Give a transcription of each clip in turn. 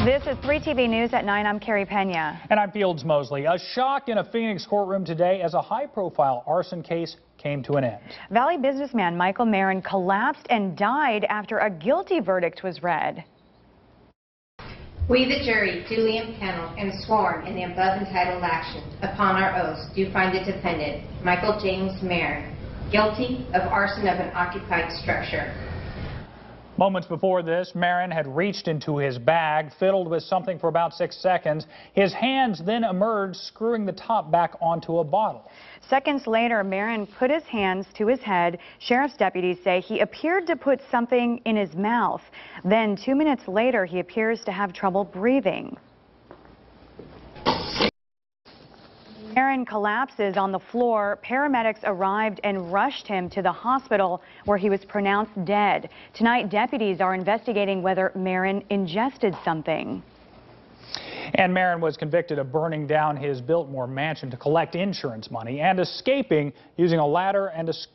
This is 3TV News at 9. I'm Carrie Pena. And I'm Fields Mosley. A shock in a Phoenix courtroom today as a high-profile arson case came to an end. Valley businessman Michael Marin collapsed and died after a guilty verdict was read. We, the jury, duly impaneled and sworn in the above entitled actions, upon our oaths, do find the defendant, Michael James Marin, guilty of arson of an occupied structure. Moments before this, Marin had reached into his bag, fiddled with something for about 6 seconds. His hands then emerged, screwing the top back onto a bottle. Seconds later, Marin put his hands to his head. Sheriff's deputies say he appeared to put something in his mouth. Then 2 minutes later, he appears to have trouble breathing. Marin collapses on the floor. Paramedics arrived and rushed him to the hospital where he was pronounced dead. Tonight, deputies are investigating whether Marin ingested something. And Marin was convicted of burning down his Biltmore mansion to collect insurance money and escaping using a ladder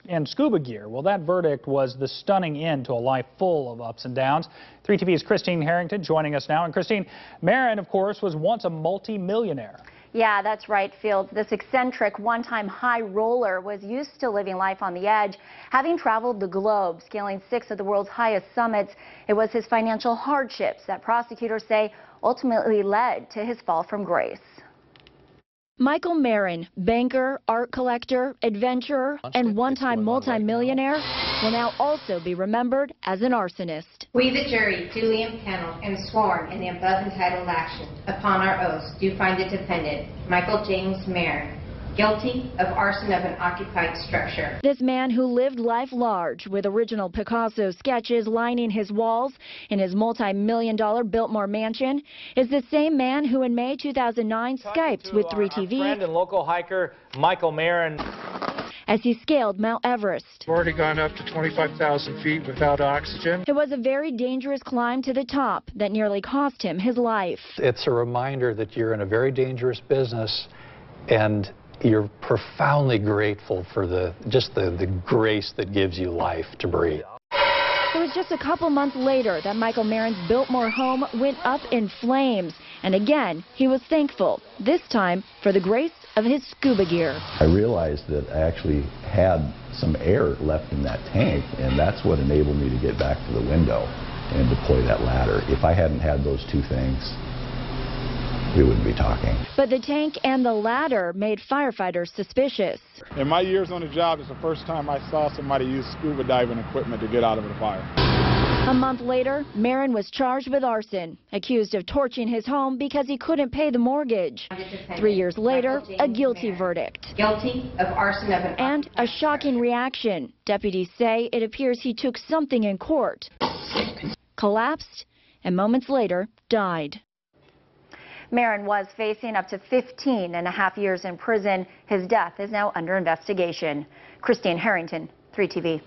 and scuba gear. Well, that verdict was the stunning end to a life full of ups and downs. 3TV's Christine Harrington joining us now. And Christine, Marin, of course, was once a multi-millionaire. Yeah, that's right, Fields. This eccentric one-time high roller was used to living life on the edge. Having traveled the globe, scaling 6 of the world's highest summits, it was his financial hardships that prosecutors say ultimately led to his fall from grace. Michael Marin, banker, art collector, adventurer, and one-time multi-millionaire, will now also be remembered as an arsonist. We, the jury, duly impaneled and sworn in the above entitled actions, upon our oaths, do find the defendant, Michael James Marin, guilty of arson of an occupied structure. This man, who lived life large with original Picasso sketches lining his walls in his multi-million-dollar Biltmore mansion, is the same man who in May 2009 Skyped with 3TV. Our friend and local hiker Michael Marin As he scaled Mount Everest. We've already gone up to 25,000 feet without oxygen. It was a very dangerous climb to the top that nearly cost him his life. It's a reminder that you're in a very dangerous business, and you're profoundly grateful for the grace that gives you life to breathe. It was just a couple months later that Michael Marin's Biltmore home went up in flames. And again, he was thankful, this time for the grace of his scuba gear. I realized that I actually had some air left in that tank, and that's what enabled me to get back to the window and deploy that ladder. If I hadn't had those two things, we wouldn't be talking. But the tank and the ladder made firefighters suspicious. In my years on the job, it's the first time I saw somebody use scuba diving equipment to get out of the fire. A month later, Marin was charged with arson, accused of torching his home because he couldn't pay the mortgage. 3 years later, a guilty verdict. Guilty of arson of an And a shocking reaction. Deputies say it appears he took something in court, collapsed, and moments later died. Marin was facing up to 15.5 years in prison. His death is now under investigation. Christine Harrington, 3TV.